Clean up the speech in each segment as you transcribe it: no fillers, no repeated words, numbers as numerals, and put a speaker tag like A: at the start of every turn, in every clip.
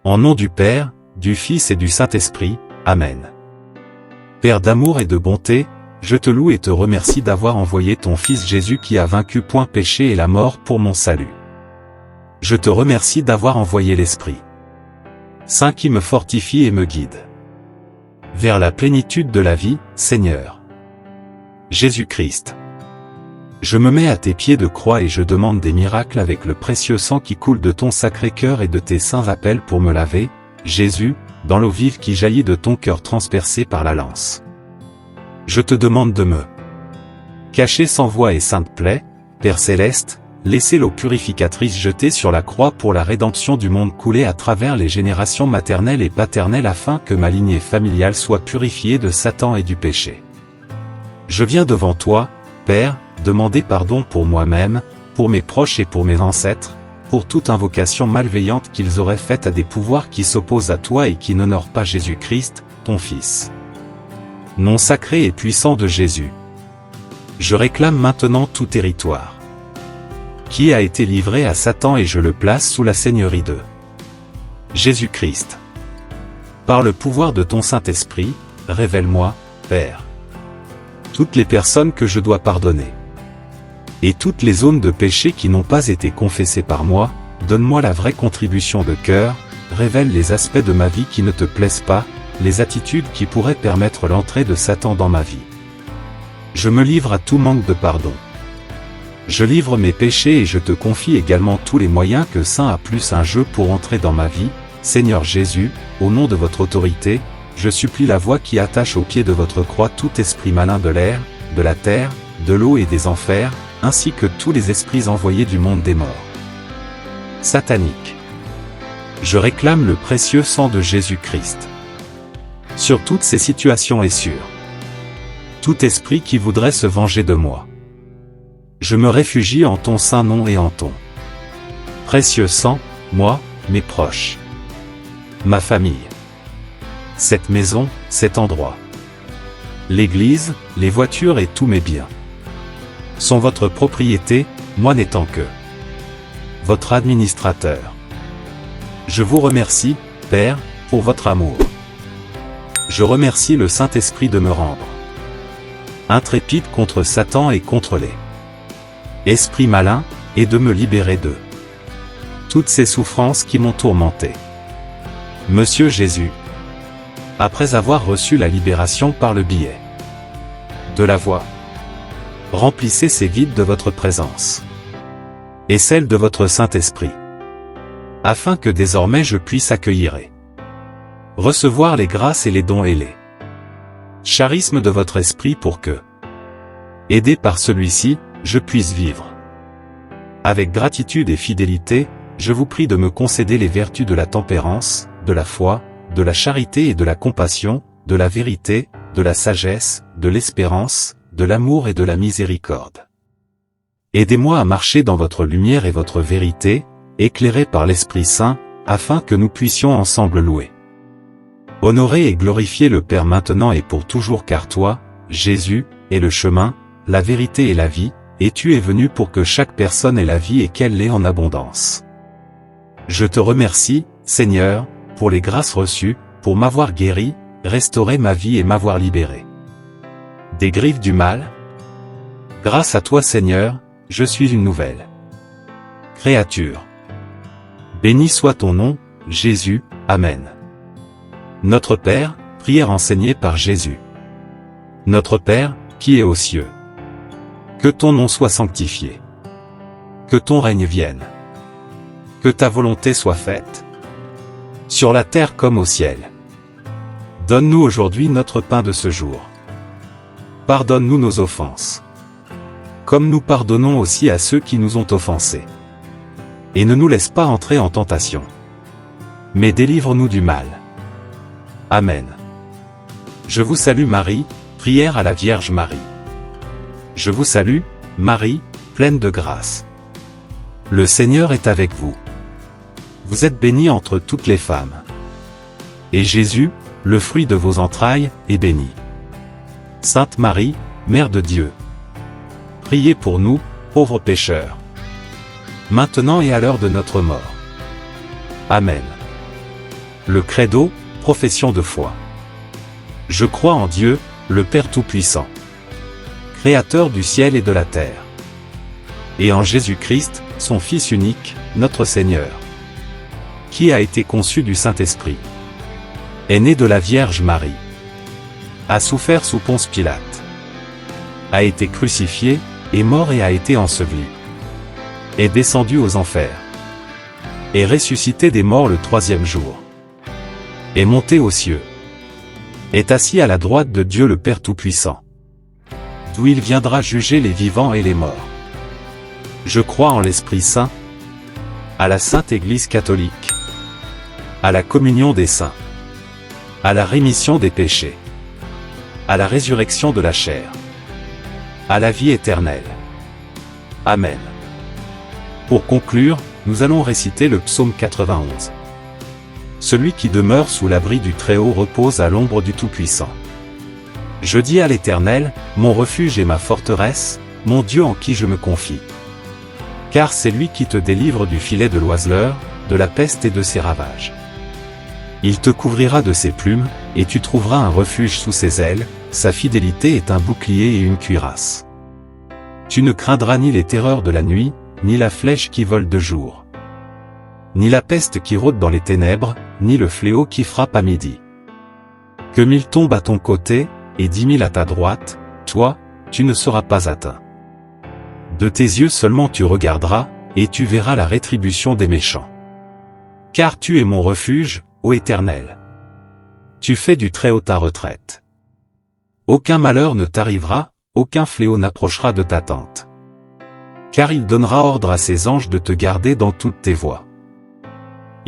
A: Au nom du Père, du Fils et du Saint-Esprit, Amen. Père d'amour et de bonté, je te loue et te remercie d'avoir envoyé ton Fils Jésus qui a vaincu point péché et la mort pour mon salut. Je te remercie d'avoir envoyé l'Esprit Saint qui me fortifie et me guide vers la plénitude de la vie, Seigneur Jésus-Christ. Je me mets à tes pieds de croix et je demande des miracles avec le précieux sang qui coule de ton sacré cœur et de tes saints appels pour me laver, Jésus, dans l'eau vive qui jaillit de ton cœur transpercé par la lance. Je te demande de me cacher sans voix et sainte plaie, Père céleste, laissez l'eau purificatrice jetée sur la croix pour la rédemption du monde couler à travers les générations maternelles et paternelles afin que ma lignée familiale soit purifiée de Satan et du péché. Je viens devant toi, Père, demander pardon pour moi-même, pour mes proches et pour mes ancêtres, pour toute invocation malveillante qu'ils auraient faite à des pouvoirs qui s'opposent à toi et qui n'honorent pas Jésus-Christ, ton Fils. Nom sacré et puissant de Jésus. Je réclame maintenant tout territoire qui a été livré à Satan et je le place sous la seigneurie de Jésus-Christ. Par le pouvoir de ton Saint-Esprit, révèle-moi, Père, toutes les personnes que je dois pardonner. Et toutes les zones de péché qui n'ont pas été confessées par moi, donne-moi la vraie contribution de cœur, révèle les aspects de ma vie qui ne te plaisent pas, les attitudes qui pourraient permettre l'entrée de Satan dans ma vie. Je me livre à tout manque de pardon. Je livre mes péchés et je te confie également tous les moyens que Saint a plus un jeu pour entrer dans ma vie, Seigneur Jésus, au nom de votre autorité, je supplie la voix qui attache au pied de votre croix tout esprit malin de l'air, de la terre, de l'eau et des enfers, ainsi que tous les esprits envoyés du monde des morts sataniques. Je réclame le précieux sang de Jésus-Christ sur toutes ces situations et sur tout esprit qui voudrait se venger de moi. Je me réfugie en ton saint nom et en ton précieux sang, moi, mes proches, ma famille, cette maison, cet endroit, l'église, les voitures et tous mes biens sont votre propriété, moi n'étant que votre administrateur. Je vous remercie, Père, pour votre amour. Je remercie le Saint-Esprit de me rendre intrépide contre Satan et contre les esprits malins, et de me libérer de toutes ces souffrances qui m'ont tourmenté. Monsieur Jésus, après avoir reçu la libération par le biais de la voix, remplissez ces vides de votre présence et celle de votre Saint-Esprit, afin que désormais je puisse accueillir et recevoir les grâces et les dons et les charismes de votre Esprit pour que, aidé par celui-ci, je puisse vivre avec gratitude et fidélité. Je vous prie de me concéder les vertus de la tempérance, de la foi, de la charité et de la compassion, de la vérité, de la sagesse, de l'espérance, de l'amour et de la miséricorde. Aidez-moi à marcher dans votre lumière et votre vérité, éclairés par l'Esprit Saint, afin que nous puissions ensemble louer, honorer et glorifier le Père maintenant et pour toujours car toi, Jésus, est le chemin, la vérité et la vie, et tu es venu pour que chaque personne ait la vie et qu'elle l'ait en abondance. Je te remercie, Seigneur, pour les grâces reçues, pour m'avoir guéri, restauré ma vie et m'avoir libéré des griffes du mal. Grâce à toi Seigneur, je suis une nouvelle créature. Béni soit ton nom, Jésus, Amen. Notre Père, prière enseignée par Jésus. Notre Père, qui est aux cieux. Que ton nom soit sanctifié. Que ton règne vienne. Que ta volonté soit faite, sur la terre comme au ciel. Donne-nous aujourd'hui notre pain de ce jour. Pardonne-nous nos offenses, comme nous pardonnons aussi à ceux qui nous ont offensés. Et ne nous laisse pas entrer en tentation, mais délivre-nous du mal. Amen. Je vous salue Marie, prière à la Vierge Marie. Je vous salue, Marie, pleine de grâce. Le Seigneur est avec vous. Vous êtes bénie entre toutes les femmes. Et Jésus, le fruit de vos entrailles, est béni. Sainte Marie, Mère de Dieu, priez pour nous, pauvres pécheurs, maintenant et à l'heure de notre mort. Amen. Le credo, profession de foi. Je crois en Dieu, le Père Tout-Puissant, Créateur du ciel et de la terre, et en Jésus-Christ, son Fils unique, notre Seigneur, qui a été conçu du Saint-Esprit, est né de la Vierge Marie, a souffert sous Ponce Pilate, a été crucifié, est mort et a été enseveli, est descendu aux enfers, est ressuscité des morts le troisième jour, est monté aux cieux, est assis à la droite de Dieu le Père Tout-Puissant, d'où il viendra juger les vivants et les morts. Je crois en l'Esprit Saint, à la Sainte Église catholique, à la communion des saints, à la rémission des péchés, à la résurrection de la chair, à la vie éternelle. Amen. Pour conclure, nous allons réciter le psaume 91. Celui qui demeure sous l'abri du Très-Haut repose à l'ombre du Tout-Puissant. Je dis à l'Éternel, mon refuge et ma forteresse, mon Dieu en qui je me confie. Car c'est lui qui te délivre du filet de l'oiseleur, de la peste et de ses ravages. Il te couvrira de ses plumes, et tu trouveras un refuge sous ses ailes, sa fidélité est un bouclier et une cuirasse. Tu ne craindras ni les terreurs de la nuit, ni la flèche qui vole de jour, ni la peste qui rôde dans les ténèbres, ni le fléau qui frappe à midi. Que 1000 tombent à ton côté, et 10 000 à ta droite, toi, tu ne seras pas atteint. De tes yeux seulement tu regarderas, et tu verras la rétribution des méchants. Car tu es mon refuge, ô Éternel. Tu fais du Très-Haut ta retraite. Aucun malheur ne t'arrivera, aucun fléau n'approchera de ta tente. Car il donnera ordre à ses anges de te garder dans toutes tes voies.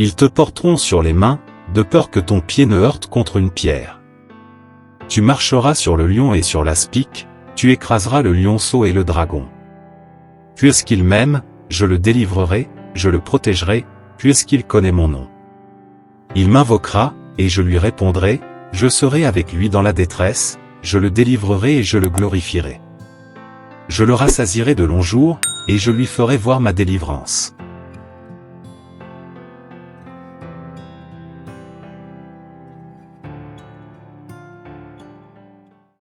A: Ils te porteront sur les mains, de peur que ton pied ne heurte contre une pierre. Tu marcheras sur le lion et sur l'aspic, tu écraseras le lionceau et le dragon. Puisqu'il m'aime, je le délivrerai, je le protégerai, puisqu'il connaît mon nom. Il m'invoquera, et je lui répondrai, je serai avec lui dans la détresse, je le délivrerai et je le glorifierai. Je le rassasierai de longs jours, et je lui ferai voir ma délivrance.